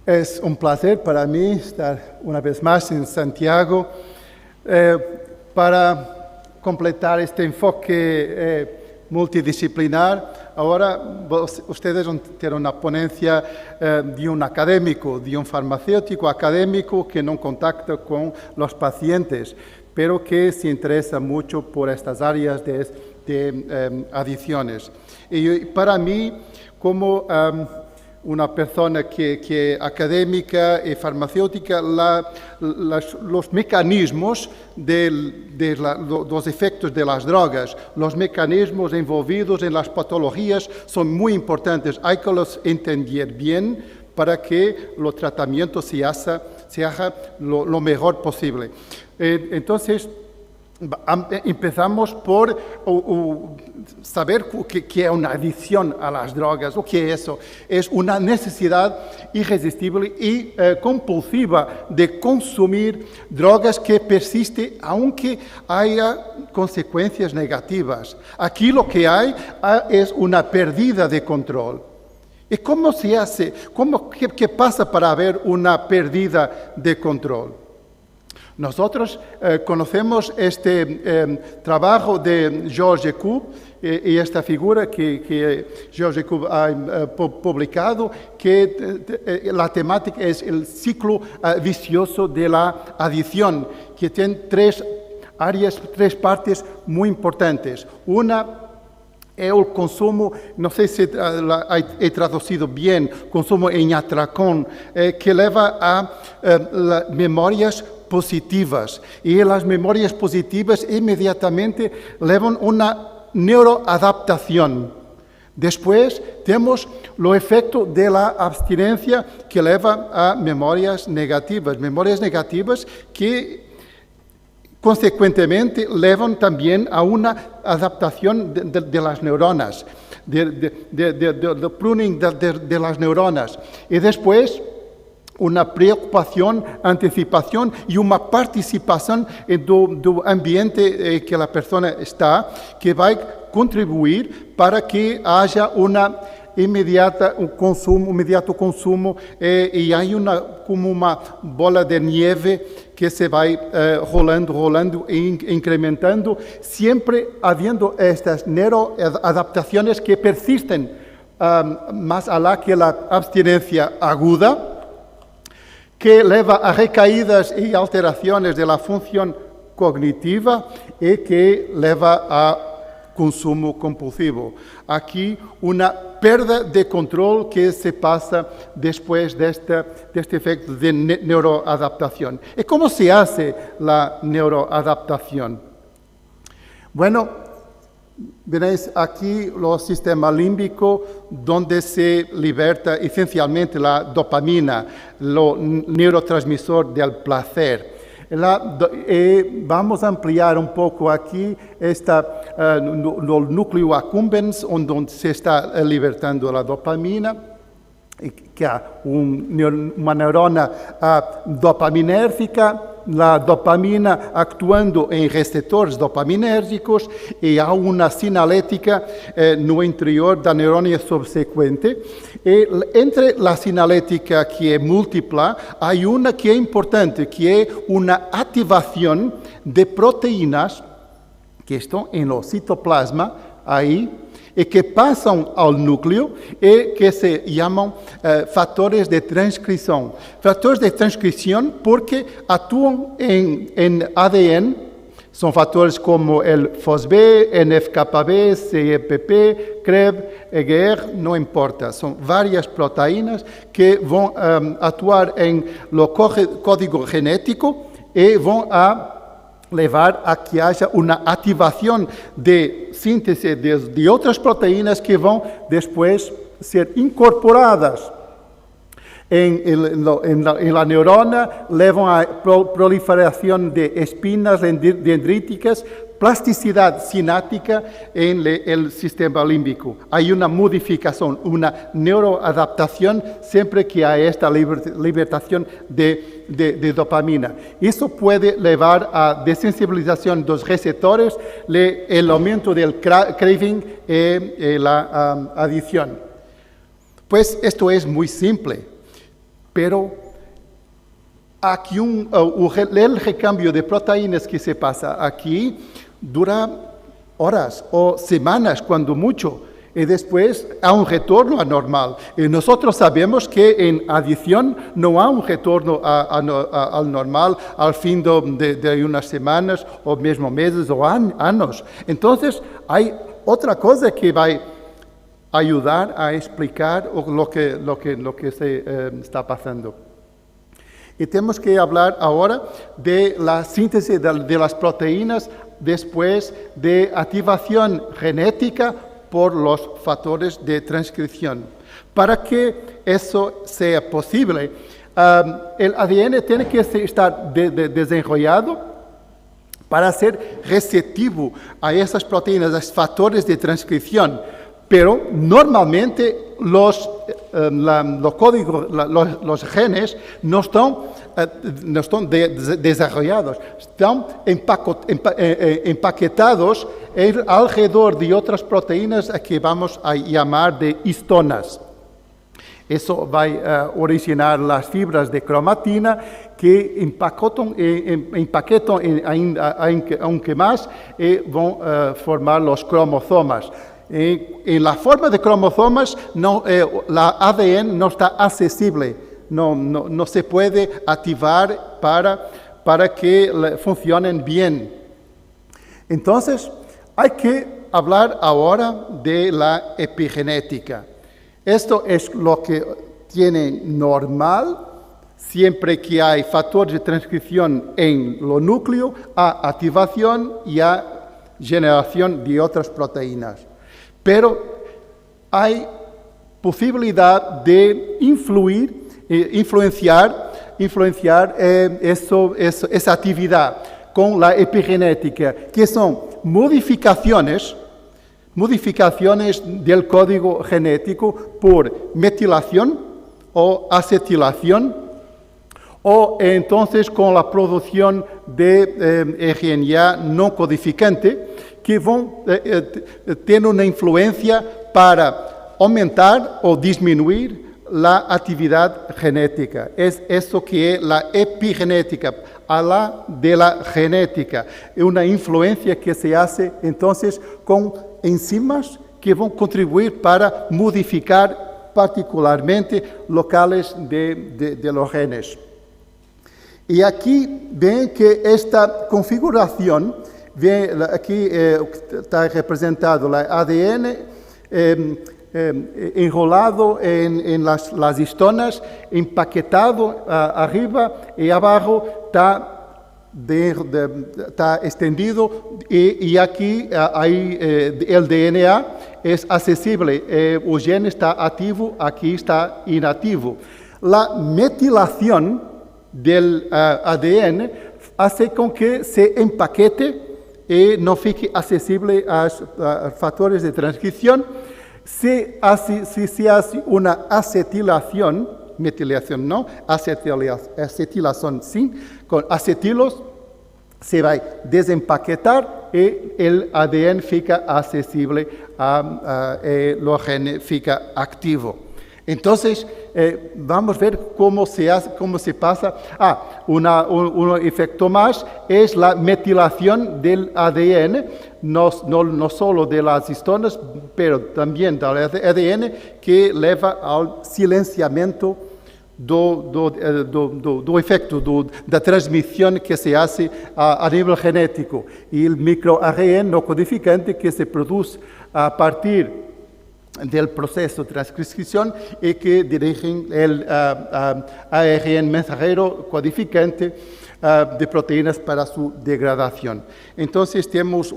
Es un placer para mí estar una vez más en Santiago para completar este enfoque multidisciplinar. Ahora ustedes tienen una ponencia de un académico, de un farmacéutico académico que no contacta con los pacientes, pero que se interesa mucho por estas áreas de adicciones. Y para mí, como una persona que académica y farmacéutica, los mecanismos los efectos de las drogas, los mecanismos envolvidos en las patologías son muy importantes. Hay que los entender bien para que el tratamiento se haga lo mejor posible. Entonces, empezamos por saber qué es una adicción a las drogas. ¿O qué es eso? Es una necesidad irresistible y compulsiva de consumir drogas que persiste aunque haya consecuencias negativas. Aquí lo que hay es una pérdida de control. ¿Y cómo se hace? ¿Qué pasa para haber una pérdida de control? Nosotros conocemos este trabajo de Georges Koob y esta figura que Georges Koob ha publicado, que la temática es el ciclo vicioso de la adicción, que tiene tres partes muy importantes. Una es el consumo, no sé si he traducido bien, consumo en atracón, que lleva a memorias positivas. Y las memorias positivas inmediatamente llevan una neuroadaptación. Después tenemos los efectos de la abstinencia que lleva a memorias negativas que consecuentemente llevan también a una adaptación de las neuronas, de pruning de las neuronas. Y después una preocupación, anticipación y una participación do ambiente que la persona está, que va a contribuir para que haya un inmediato consumo y hay como una bola de nieve que se va rolando e incrementando, siempre habiendo estas neuroadaptaciones que persisten más allá que la abstinencia aguda, que lleva a recaídas y alteraciones de la función cognitiva y que lleva a consumo compulsivo. Aquí una pérdida de control que se pasa después de este efecto de neuroadaptación. ¿Y cómo se hace la neuroadaptación? Bueno, veréis aquí el sistema límbico, donde se liberta esencialmente la dopamina, el neurotransmisor del placer. Vamos a ampliar un poco aquí el núcleo accumbens, donde se está libertando la dopamina, que hay una neurona dopaminérgica, la dopamina actuando en receptores dopaminérgicos y hay una sinalética no interior da neurona subsecuente. Entre la sinalética que es múltipla, hay una que es importante, que es una activación de proteínas que están en el citoplasma, ahí, y que pasan al núcleo y que se llaman factores de transcripción. Factores de transcripción porque actúan en ADN, son factores como el FOSB, NF-κB, CEPP, CREB, EGR, no importa. Son varias proteínas que van a actuar en el código genético y van a llevar a que haya una activación de síntesis de otras proteínas que van después ser incorporadas en la neurona, llevan a proliferación de espinas dendríticas, plasticidad sináptica en el sistema límbico. Hay una modificación, una neuroadaptación siempre que hay esta libertación de dopamina. Eso puede llevar a desensibilización de los receptores, el aumento del craving y la adicción. Pues esto es muy simple. Pero aquí el recambio de proteínas que se pasa aquí dura horas o semanas, cuando mucho, y después hay un retorno anormal. Y nosotros sabemos que en adición no hay un retorno al normal al fin de unas semanas o mismo meses o años. Entonces hay otra cosa que va a ayudar a explicar lo que se está pasando. Y tenemos que hablar ahora de la síntesis de las proteínas después de activación genética por los factores de transcripción. Para que eso sea posible, el ADN tiene que estar desarrollado para ser receptivo a esas proteínas, a esos factores de transcripción. Pero normalmente los genes no están desarrollados, están empaquetados alrededor de otras proteínas que vamos a llamar de histonas. Eso va a originar las fibras de cromatina que empaquetan aunque más y van a formar los cromosomas. En la forma de cromosomas, la ADN no está accesible, no se puede activar para que funcionen bien. Entonces, hay que hablar ahora de la epigenética. Esto es lo que tiene normal, siempre que hay factores de transcripción en lo núcleo, a activación y a generación de otras proteínas. Pero hay posibilidad de influenciar esa actividad con la epigenética, que son modificaciones del código genético por metilación o acetilación, o entonces con la producción de RNA no codificante, que tienen una influencia para aumentar o disminuir la actividad genética. Es eso que es la epigenética, a la de la genética. Es una influencia que se hace entonces con enzimas que van a contribuir para modificar particularmente locales de los genes. Y aquí ven que esta configuración, aquí está representado el ADN enrolado en las histonas, empaquetado arriba y abajo está extendido y aquí el DNA es accesible, el gen está activo, aquí está inactivo. La metilación del ADN hace con que se empaquete y no fique accesible a factores de transcripción. Si se hace una acetilación, metilación no, acetilación sí, con acetilos se va a desempaquetar y el ADN fica accesible, el gen fica activo. Entonces, vamos a ver cómo se pasa. Un efecto más es la metilación del ADN, no solo de las histonas, pero también del ADN, que lleva al silenciamiento do efecto da transmissão que se hace a nível genético. E o microRNA no codificante que se produz a partir del proceso de transcripción y que dirigen el ARN mensajero codificante de proteínas para su degradación. Entonces tenemos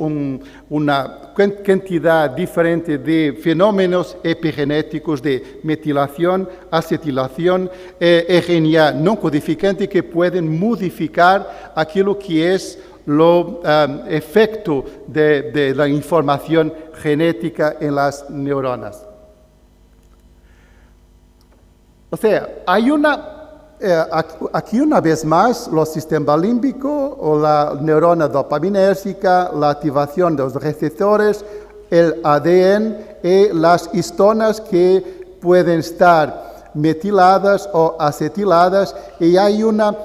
una cantidad diferente de fenómenos epigenéticos de metilación, acetilación, RNA no codificante que pueden modificar aquello que es lo efecto de la información genética en las neuronas. O sea, hay aquí una vez más, el sistema límbico o la neurona dopaminérgica, la activación de los receptores, el ADN y las histonas que pueden estar metiladas o acetiladas, y hay una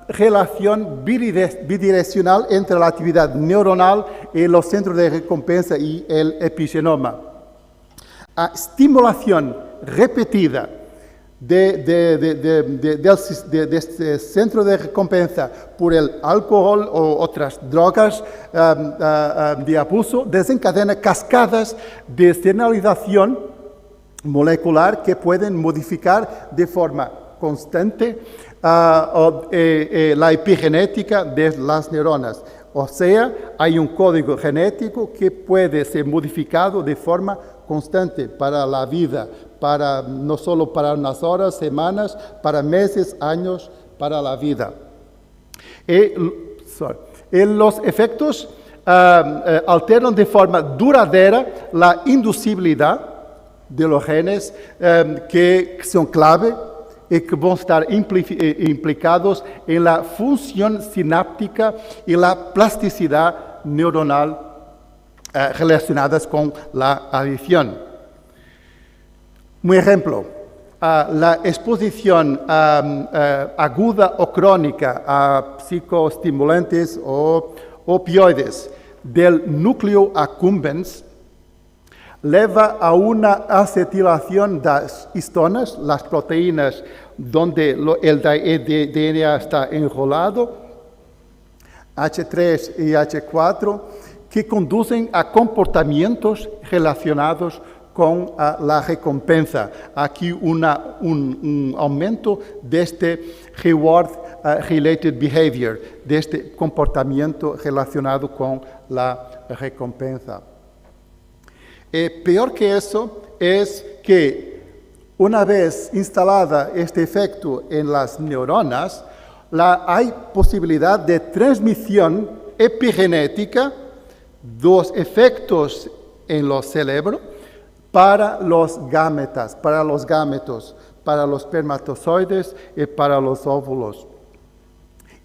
relación bidireccional entre la actividad neuronal y los centros de recompensa y el epigenoma. Estimulación repetida de este centro de recompensa por el alcohol o otras drogas de abuso desencadena cascadas de señalización molecular que pueden modificar de forma constante la epigenética de las neuronas. O sea, hay un código genético que puede ser modificado de forma constante para la vida, no solo para unas horas, semanas, para meses, años, para la vida. Los efectos alteran de forma duradera la inducibilidad de los genes que son clave y que van a estar implicados en la función sináptica y la plasticidad neuronal relacionadas con la adicción. Un ejemplo, la exposición aguda o crónica a psicoestimulantes o opioides del núcleo accumbens lleva a una acetilación de las histonas, las proteínas donde el DNA está enrolado, H3 y H4, que conducen a comportamientos relacionados con la recompensa. Aquí un aumento de este reward-related behavior, de este comportamiento relacionado con la recompensa. Peor que eso es que una vez instalada este efecto en las neuronas, hay posibilidad de transmisión epigenética dos efectos en los cerebros para los gametas, para los gametos, para los espermatozoides y para los óvulos.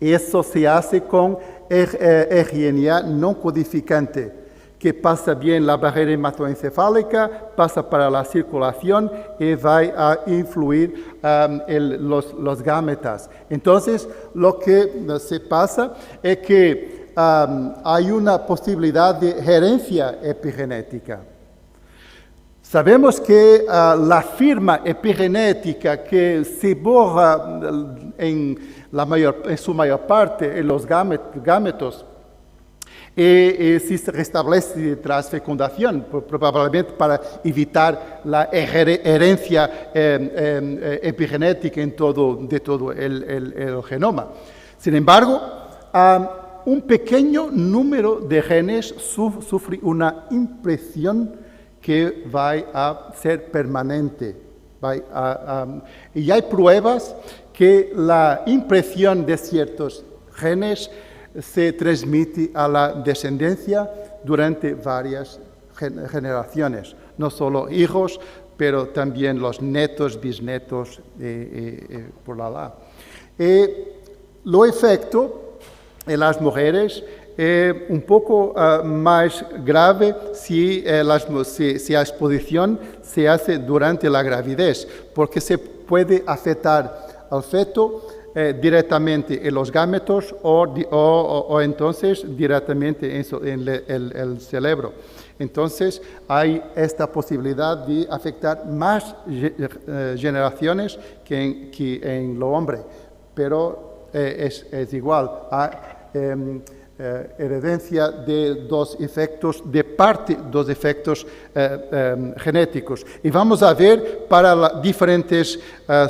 Eso se hace con RNA no codificante, que pasa bien la barrera hematoencefálica, pasa para la circulación y va a influir los gametas. Entonces, lo que se pasa es que hay una posibilidad de herencia epigenética. Sabemos que la firma epigenética que se borra en su mayor parte en los gametos, si se restablece tras fecundación, probablemente para evitar la herencia epigenética de todo el genoma. Sin embargo, un pequeño número de genes sufre una impresión que va a ser permanente. Y hay pruebas que la impresión de ciertos genes se transmite a la descendencia durante varias generaciones, no solo hijos, pero también los netos, bisnetos, por la. Lo efecto en las mujeres es un poco más grave si la exposición se hace durante la gravidez, porque se puede afectar al feto directamente en los gametos o entonces directamente en el cerebro. Entonces hay esta posibilidad de afectar más generaciones que en el hombre, pero es igual. Hay herencia de dos efectos genéticos. Y vamos a ver para diferentes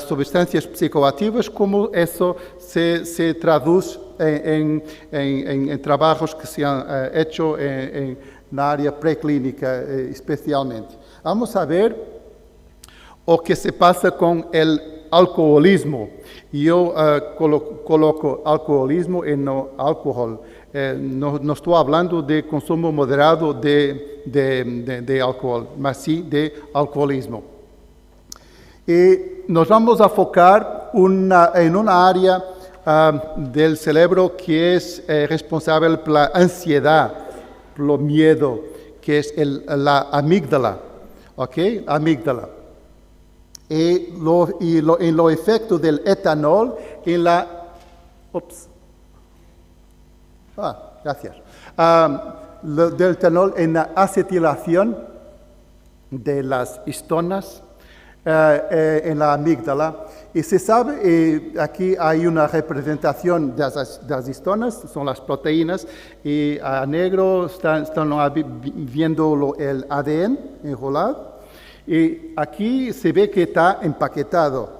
sustancias psicoactivas cómo eso se traduce en trabajos que se han hecho en la área preclínica especialmente. Vamos a ver o que se pasa con el alcoholismo. Yo coloco alcoholismo en no alcohol. No estoy hablando de consumo moderado de alcohol, mas sí de alcoholismo. Y nos vamos a enfocar en una área del cerebro que es responsable por la ansiedad, por el miedo, que es la amígdala. ¿Ok? Amígdala. en los efectos del etanol en la... Gracias. Del etanol en la acetilación de las histonas en la amígdala. Y se sabe, aquí hay una representación de las histonas, son las proteínas, y a negro están viendo el ADN enrolado. Y aquí se ve que está empaquetado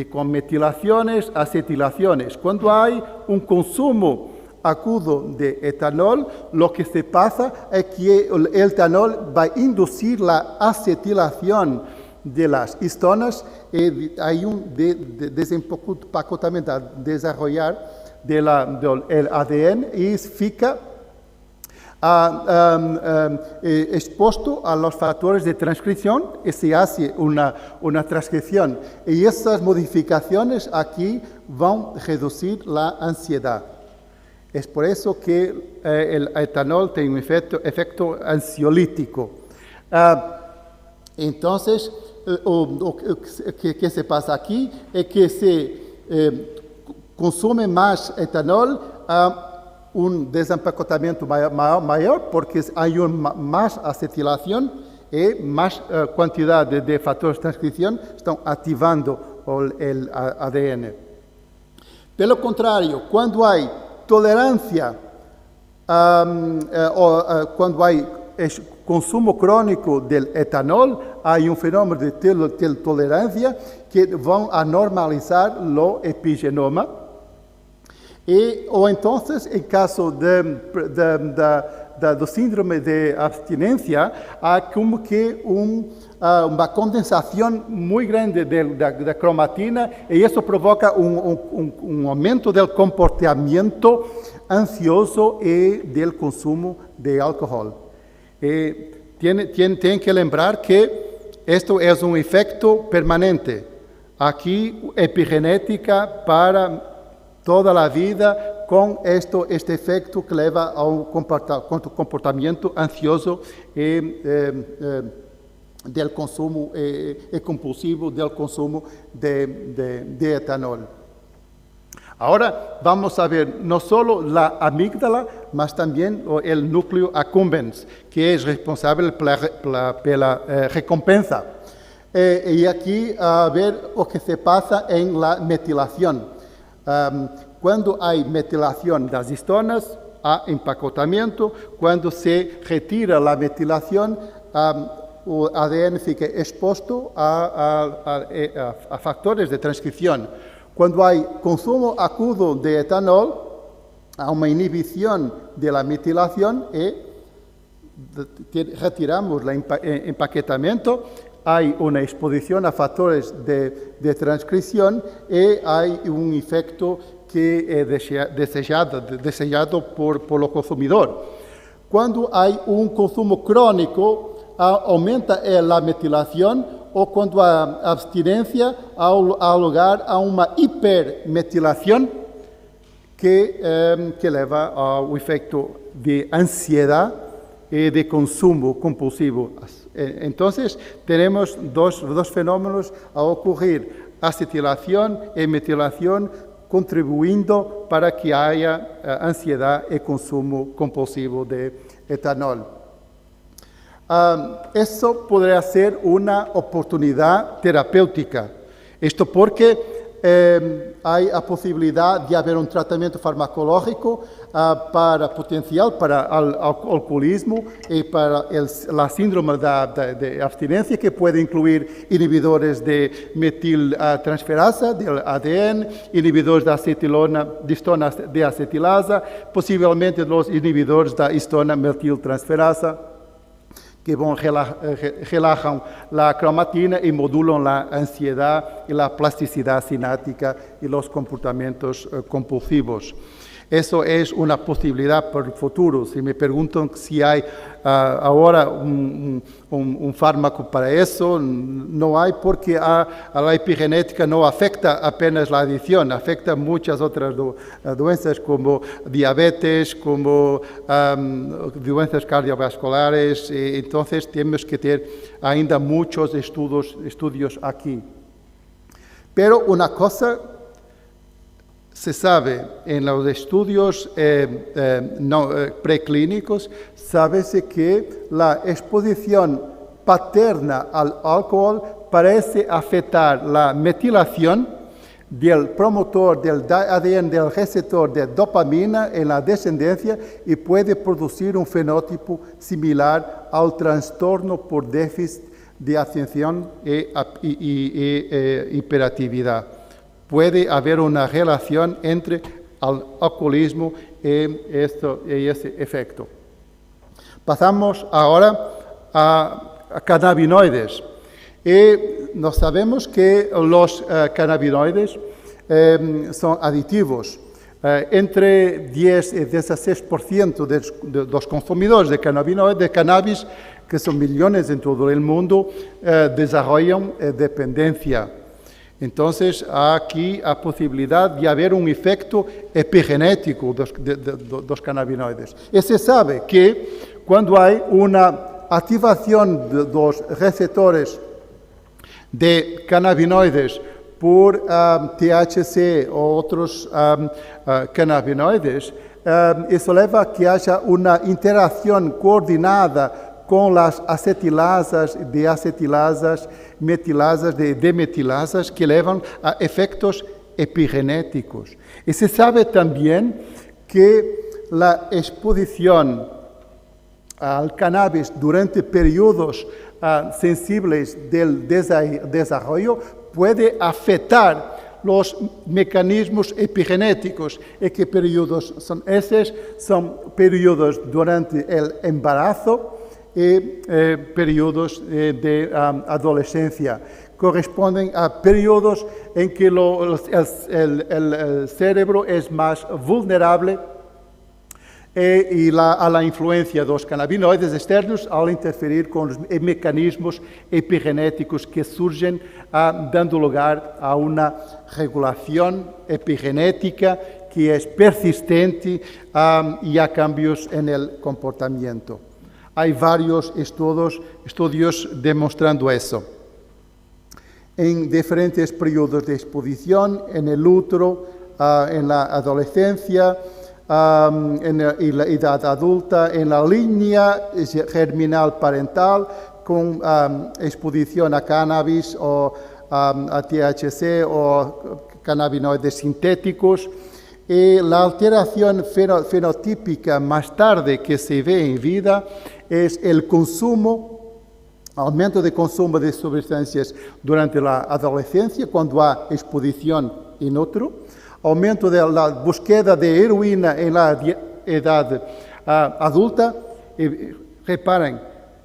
con metilaciones, acetilaciones. Cuando hay un consumo agudo de etanol, lo que se pasa es que el etanol va a inducir la acetilación de las histonas y hay un desempacotamiento a desarrollar del ADN y fica expuesto a los factores de transcripción y se hace una transcripción. Y esas modificaciones aquí van a reducir la ansiedad. Es por eso que el etanol tiene un efecto ansiolítico. Entonces, ¿qué se pasa aquí? Es que se consume más etanol a un desempacotamiento mayor porque hay más acetilación y más cantidad de factores de transcripción están activando el ADN. De lo contrario, cuando hay tolerancia cuando hay consumo crónico del etanol, hay un fenómeno de tolerancia que van a normalizar lo epigenoma. O entonces, en caso do síndrome de abstinencia, hay como que uma condensação muito grande da cromatina e isso provoca aumento do comportamento ansioso e do consumo de álcool. Tem que lembrar que isto é efeito permanente. Aqui, epigenética para toda a vida com este efeito que leva ao comportamento ansioso e del consumo compulsivo del consumo de etanol. Ahora vamos a ver no solo la amígdala, mas también el núcleo accumbens, que es responsable pela recompensa. Y aquí a ver lo que se pasa en la metilación. Cuando hay metilación de las histonas, hay empacotamiento. Cuando se retira la metilación, o ADN fica exposto a factores de transcripción. Cuando hay consumo agudo de etanol, hay una inhibición de la metilación y retiramos el empaquetamiento. Hay una exposición a factores de transcripción y hay un efecto que es deseado por el consumidor. Cuando hay un consumo crónico, aumenta la metilación o cuando hay abstinencia, ha lugar a una hipermetilación que lleva a un efecto de ansiedad y de consumo compulsivo. Entonces, tenemos dos fenómenos a ocurrir, acetilación y metilación, contribuyendo para que haya ansiedad y consumo compulsivo de etanol. Eso podría ser una oportunidad terapéutica. Esto porque hay la posibilidad de haber un tratamiento farmacológico para potencial para el alcoholismo y para la síndrome de abstinencia, que puede incluir inhibidores de metiltransferasa, del ADN, inhibidores de histona de acetilasa, posiblemente los inhibidores de histona metiltransferasa, que relajan la cromatina y modulan la ansiedad y la plasticidad sináptica y los comportamientos compulsivos. Eso es una posibilidad para el futuro. Si me preguntan si hay ahora un fármaco para eso, no hay, porque a la epigenética no afecta apenas la adicción, afecta muchas otras doenças como diabetes, como doenças cardiovasculares. Entonces tenemos que tener ainda muchos estudios aquí. Pero una cosa se sabe en los estudios preclínicos, sábese que la exposición paterna al alcohol parece afectar la metilación del promotor del ADN del receptor de dopamina en la descendencia y puede producir un fenotipo similar al trastorno por déficit de atención e hiperactividad. Puede haber una relación entre el alcoholismo y ese efecto. Pasamos ahora a cannabinoides. Nos sabemos que los cannabinoides son aditivos. Entre 10 y 16% de los consumidores de cannabis, que son millones en todo el mundo, desarrollan dependencia. Entonces, aquí hay posibilidad de haber un efecto epigenético de los cannabinoides. Y se sabe que cuando hay una activación de los receptores de cannabinoides por THC o otros cannabinoides, eso lleva a que haya una interacción coordinada con las acetilasas, deacetilasas, metilasas, demetilasas, que llevan a efectos epigenéticos. Y se sabe también que la exposición al cannabis durante periodos sensibles del desarrollo puede afectar los mecanismos epigenéticos. ¿Y qué periodos son esos? Son periodos durante el embarazo y periodos de adolescencia. Corresponden a periodos en que el cerebro es más vulnerable a la influencia de los cannabinoides externos al interferir con los mecanismos epigenéticos que surgen, dando lugar a una regulación epigenética que es persistente y a cambios en el comportamiento. Hay varios estudios demostrando eso. En diferentes periodos de exposición, en el útero, en la adolescencia, en la edad adulta, en la línea germinal parental, con exposición a cannabis o a THC o cannabinoides sintéticos. Y la alteración fenotípica más tarde que se ve en vida es el aumento de consumo de sustancias durante la adolescencia, cuando hay exposición in utero, aumento de la búsqueda de heroína en la edad adulta. Y reparen,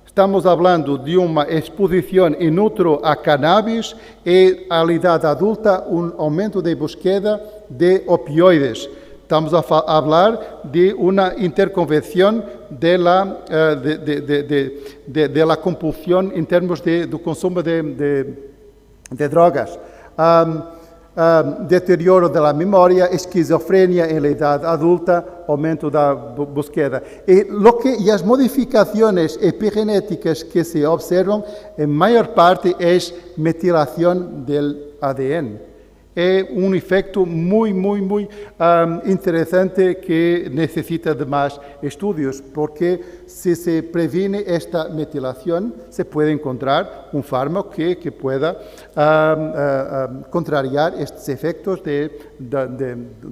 estamos hablando de una exposición in utero a cannabis y a la edad adulta un aumento de búsqueda de opioides. Estamos a hablar de una interconvención de la compulsión en términos de consumo de drogas. Deterioro de la memoria, esquizofrenia en la edad adulta, aumento de la búsqueda. Y las modificaciones epigenéticas que se observan, en mayor parte, es metilación del ADN. Es un efecto muy interesante que necesita de más estudios, porque si se previene esta metilación, se puede encontrar un fármaco que pueda contrariar estos efectos de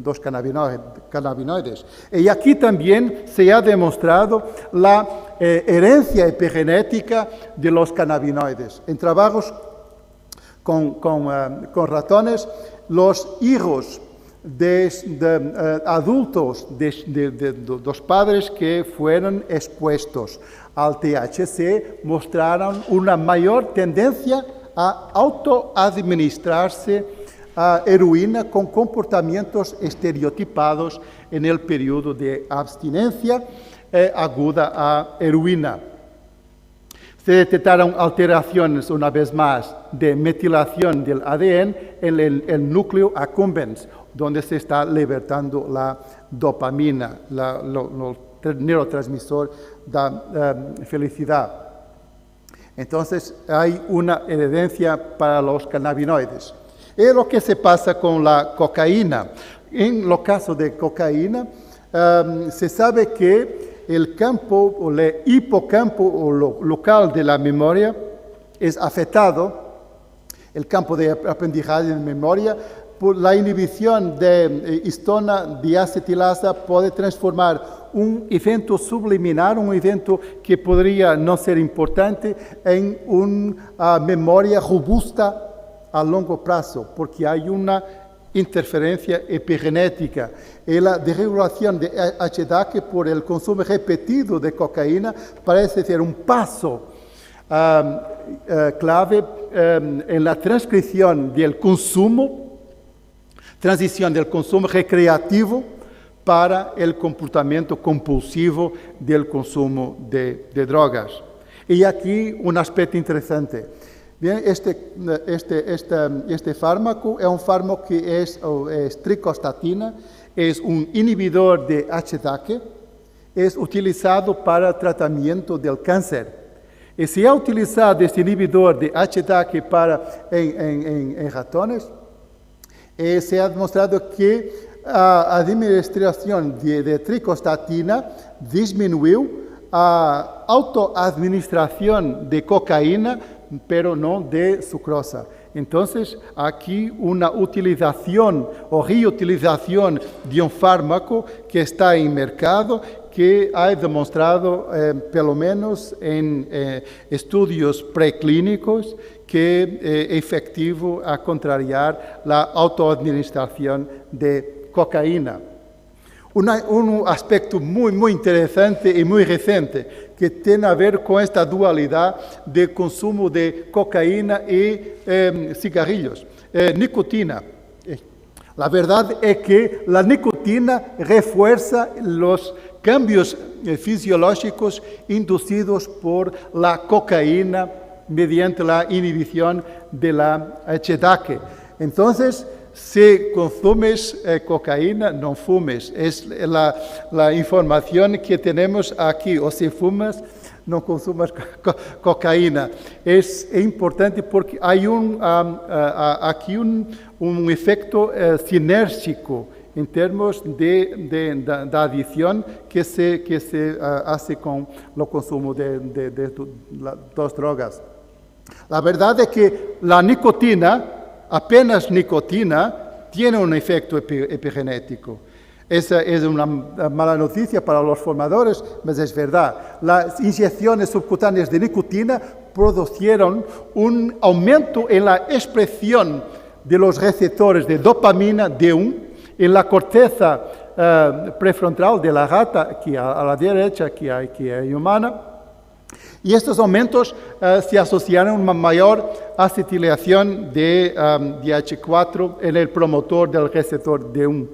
los cannabinoides. Y aquí también se ha demostrado la herencia epigenética de los cannabinoides. En trabajos con ratones, los hijos de adultos de los padres que fueron expuestos al THC mostraron una mayor tendencia a autoadministrarse heroína con comportamientos estereotipados en el periodo de abstinencia aguda a heroína. Se detectaron alteraciones, una vez más, de metilación del ADN en el núcleo accumbens, donde se está libertando la dopamina, el neurotransmisor de felicidad. Entonces, hay una evidencia para los cannabinoides. Es lo que se pasa con la cocaína. En el caso de cocaína, se sabe que el campo o el hipocampo o local de la memoria es afectado, el campo de aprendizaje de memoria, por la inhibición de histona diacetilasa puede transformar un evento subliminar, un evento que podría no ser importante, en una memoria robusta a largo plazo, porque hay una interferencia epigenética. Y la desregulación de HDAC por el consumo repetido de cocaína parece ser un paso clave en la transcripción del consumo, transición del consumo recreativo para el comportamiento compulsivo del consumo de drogas. Y aquí un aspecto interesante. Bien, este fármaco es un fármaco que es tricostatina, es un inhibidor de HDAC, es utilizado para tratamiento del cáncer. Y se ha utilizado este inhibidor de HDAC en ratones, se ha demostrado que a administración de tricostatina disminuyó a autoadministración de cocaína, pero no de sucrosa. Entonces, aquí una utilización o reutilización de un fármaco que está en mercado, que ha demostrado, pelo menos en estudios preclínicos, que es efectivo a contrariar la autoadministración de cocaína. Un aspecto muy interesante y muy reciente que tiene a ver con esta dualidad de consumo de cocaína y cigarrillos. Nicotina. La verdad es que la nicotina refuerza los cambios fisiológicos inducidos por la cocaína mediante la inhibición de la HDAC. Entonces, si consumes cocaína, no fumes. Es la información que tenemos aquí. O si fumas, no consumas cocaína. Es importante porque hay aquí un efecto sinérgico en términos de adicción que se hace con el consumo de dos drogas. La verdad es que la nicotina, apenas nicotina, tiene un efecto epigenético. Esa es una mala noticia para los formadores, pero es verdad. Las inyecciones subcutáneas de nicotina produjeron un aumento en la expresión de los receptores de dopamina D1 en la corteza prefrontal de la rata, aquí a la derecha, que hay humana. Y estos aumentos se asociaron a una mayor acetilación de H4 en el promotor del receptor D1.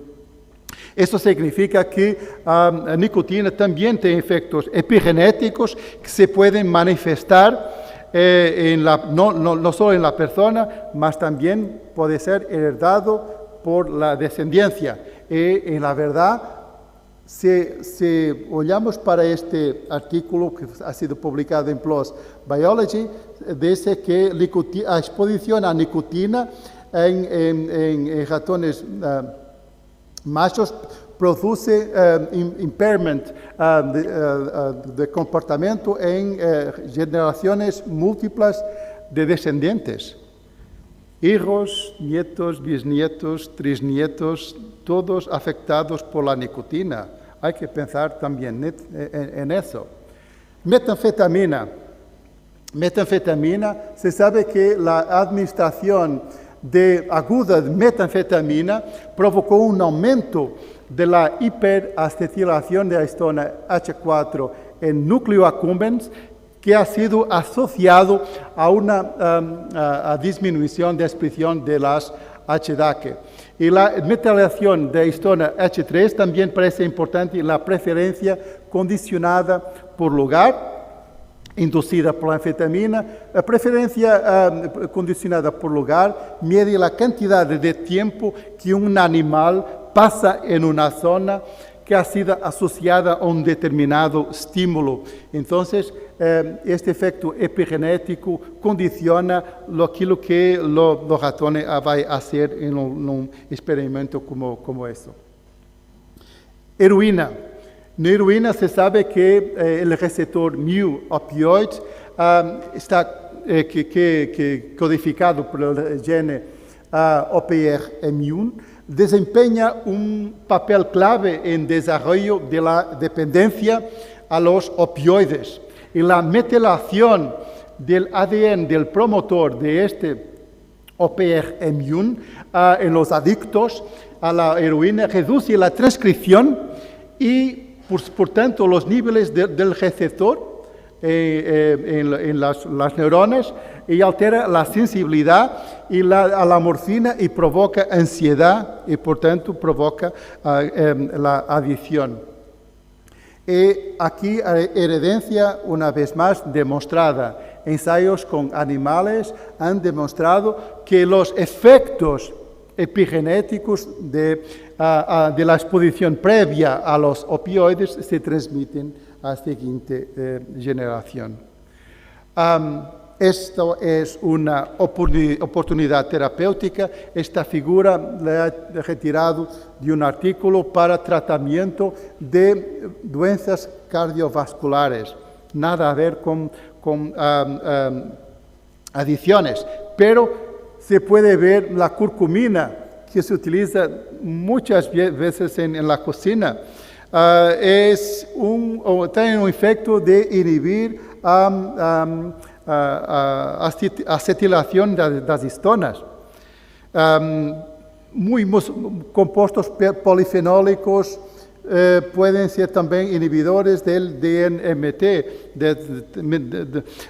Esto significa que la nicotina también tiene efectos epigenéticos que se pueden manifestar no solo en la persona, mas también puede ser heredado por la descendencia. Y en la verdad, si oyamos para este artículo que ha sido publicado en PLOS Biology, dice que la exposición a nicotina en ratones machos produce impairment de comportamiento en generaciones múltiples de descendientes. Hijos, nietos, bisnietos, trisnietos, todos afectados por la nicotina. Hay que pensar también en eso. Metanfetamina. Metanfetamina, se sabe que la administración aguda de metanfetamina provocó un aumento de la hiperacetilación de la histona H4 en núcleo accumbens, que ha sido asociado a una disminución de expresión de las HDAC. Y la metilación de histona H3 también parece importante en la preferencia condicionada por lugar, inducida por la anfetamina. La preferencia condicionada por lugar mide la cantidad de tiempo que un animal pasa en una zona que ha sido asociada a un determinado estímulo. Entonces, este efecto epigenético condiciona aquilo que los ratones van a hacer en un experimento como eso. Heroína. En heroína se sabe que el receptor mu opioid está codificado por el gene OPR-immune, desempeña un papel clave en desarrollo de la dependencia a los opioides. Y la metilación del ADN del promotor de este OPR-immune en los adictos a la heroína reduce la transcripción y, por tanto, los niveles del receptor en las neuronas y altera la sensibilidad a la morfina y provoca ansiedad y, por tanto, provoca la adicción. Y aquí hay evidencia, una vez más, demostrada. Ensayos con animales han demostrado que los efectos epigenéticos de la exposición previa a los opioides se transmiten a la siguiente generación. Esto es una oportunidad terapéutica. Esta figura la he retirado de un artículo para tratamiento de doenças cardiovasculares. Nada a ver con adicciones, pero se puede ver la curcumina que se utiliza muchas veces en la cocina. Tiene un efecto de inhibir acetilación de las histonas. Compuestos polifenólicos pueden ser también inhibidores del DNMT,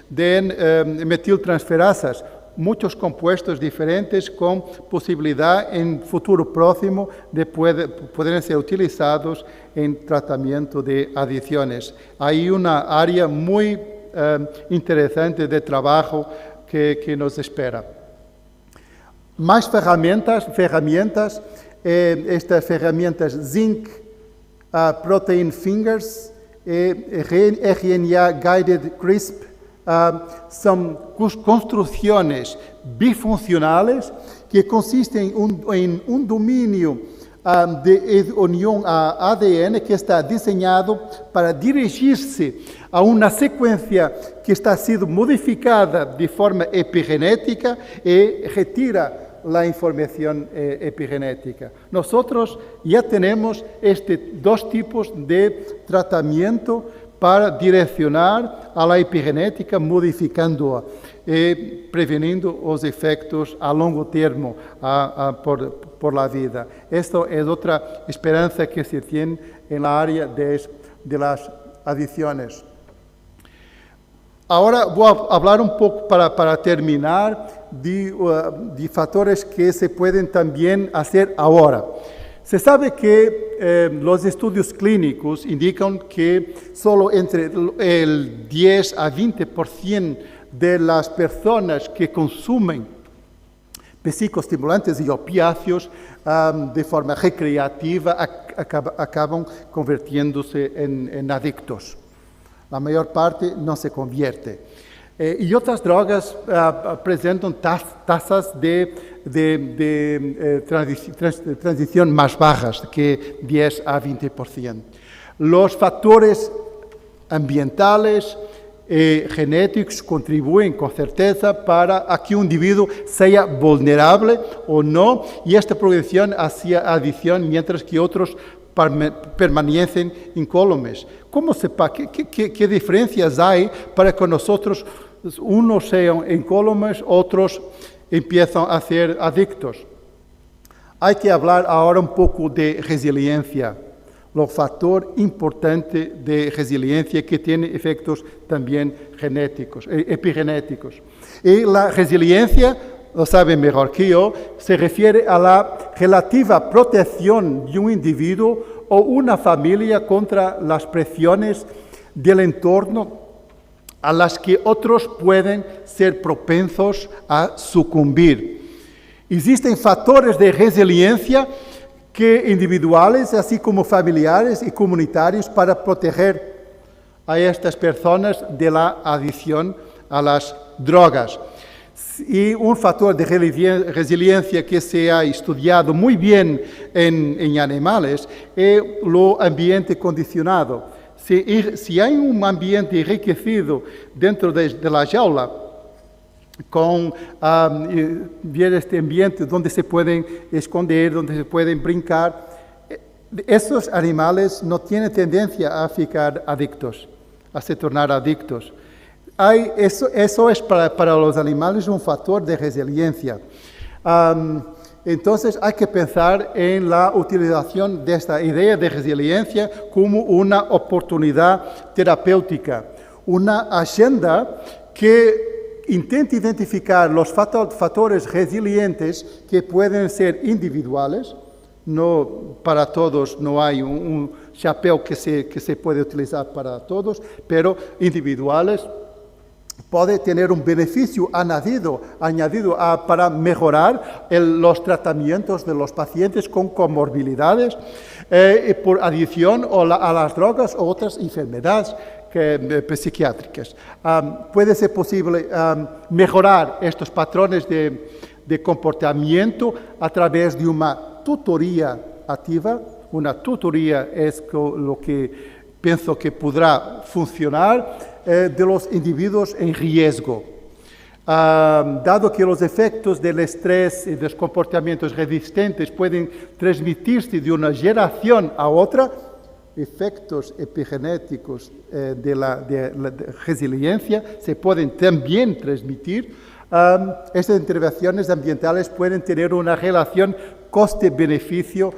de metiltransferasas. Muchos compuestos diferentes con posibilidad en futuro próximo de poder ser utilizados en tratamiento de adicciones. Hay una área muy interesante de trabajo que nos espera. Más herramientas, estas herramientas Zinc Protein Fingers, RNA Guided CRISP, son construcciones bifuncionales que consisten en un dominio de unión a ADN que está diseñado para dirigirse a una secuencia que está siendo modificada de forma epigenética y retira la información epigenética. Nosotros ya tenemos dos tipos de tratamiento para direccionar a la epigenética, modificando-a e prevenindo os efectos a longo termo por la vida. Esto es otra esperanza que se tiene en la área de las adicciones. Ahora voy a hablar un poco para terminar de factores que se pueden también hacer ahora. Se sabe que los estudios clínicos indican que solo entre el 10 a 20% de las personas que consumen psicoestimulantes y opiáceos de forma recreativa acaban convirtiéndose en adictos. La mayor parte no se convierte. Y otras drogas presentan tasas de transición más bajas, que 10 a 20%. Los factores ambientales genéticos contribuyen con certeza para que un individuo sea vulnerable o no, y esta progresión hacia adicción, mientras que otros permanecen incólumes. ¿Qué diferencias hay para que nosotros, unos sean incólumes, otros empiezan a ser adictos? Hay que hablar ahora un poco de resiliencia, el factor importante de resiliencia que tiene efectos también genéticos, epigenéticos. Y la resiliencia, lo saben mejor que yo, se refiere a la relativa protección de un individuo o una familia contra las presiones del entorno a las que otros pueden ser propensos a sucumbir. Existen factores de resiliencia que individuales, así como familiares y comunitarios, para proteger a estas personas de la adicción a las drogas. Y un factor de resiliencia que se ha estudiado muy bien en animales es lo ambiente condicionado. Si hay un ambiente enriquecido dentro de la jaula, con ver este ambiente donde se pueden esconder, donde se pueden brincar, estos animales no tienen tendencia a ficar adictos, a se tornar adictos. Eso es para los animales un factor de resiliencia. Entonces hay que pensar en la utilización de esta idea de resiliencia como una oportunidad terapéutica, una agenda que intenta identificar los factores resilientes que pueden ser individuales. No para todos, no hay un chapéu que se puede utilizar para todos, pero individuales. Puede tener un beneficio añadido para mejorar los tratamientos de los pacientes con comorbilidades por adicción a las drogas o otras enfermedades psiquiátricas. Puede ser posible mejorar estos patrones de comportamiento a través de una tutoría activa. Una tutoría es lo que pienso que podrá funcionar de los individuos en riesgo. Dado que los efectos del estrés y de los comportamientos resistentes pueden transmitirse de una generación a otra, efectos epigenéticos de la resiliencia se pueden también transmitir. Estas intervenciones ambientales pueden tener una relación coste-beneficio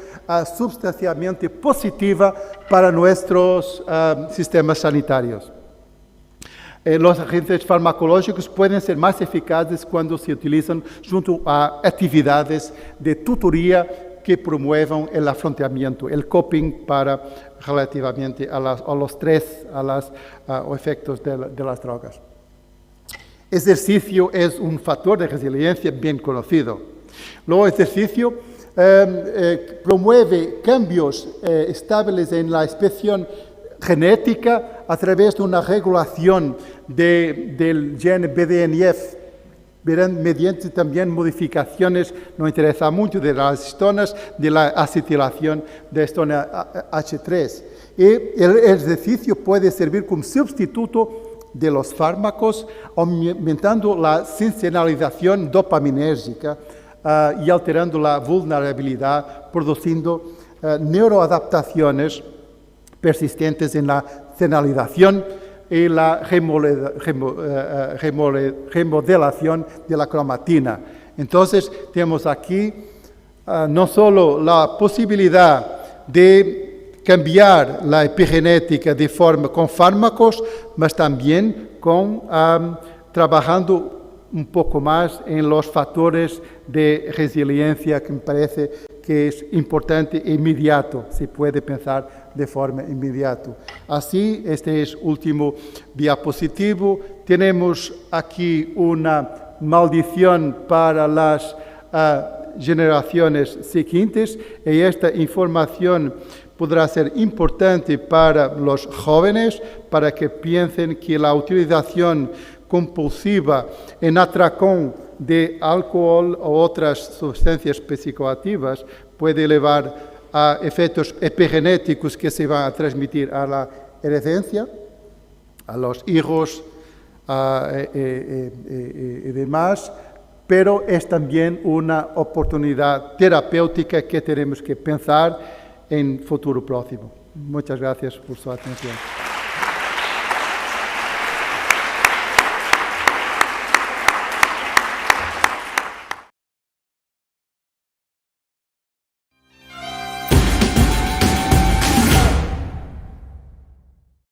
sustancialmente positiva para nuestros sistemas sanitarios. Los agentes farmacológicos pueden ser más eficaces cuando se utilizan junto a actividades de tutoría que promuevan el afrontamiento, el coping relativamente a los estrés, a los efectos de las drogas. Ejercicio es un factor de resiliencia bien conocido. Luego, el ejercicio promueve cambios estables en la expresión genética a través de una regulación del gen BDNF, mediante también modificaciones, no interesa mucho, de las histonas, de la acetilación de histona H3. Y el ejercicio puede servir como sustituto de los fármacos, aumentando la sensibilización dopaminérgica y alterando la vulnerabilidad, produciendo neuroadaptaciones persistentes en la senalización y la remodelación de la cromatina. Entonces, tenemos aquí no solo la posibilidad de cambiar la epigenética con fármacos, mas también trabajando un poco más en los factores de resiliencia, que me parece que es importante e inmediato, se puede pensar de forma inmediata. Así, este es último diapositivo. Tenemos aquí una maldición para las generaciones siguientes, y esta información podrá ser importante para los jóvenes, para que piensen que la utilización compulsiva en atracón de alcohol o otras sustancias psicoactivas puede llevar a efectos epigenéticos que se van a transmitir a la herencia, a los hijos y demás, pero es también una oportunidad terapéutica que tenemos que pensar en futuro próximo. Muchas gracias por su atención.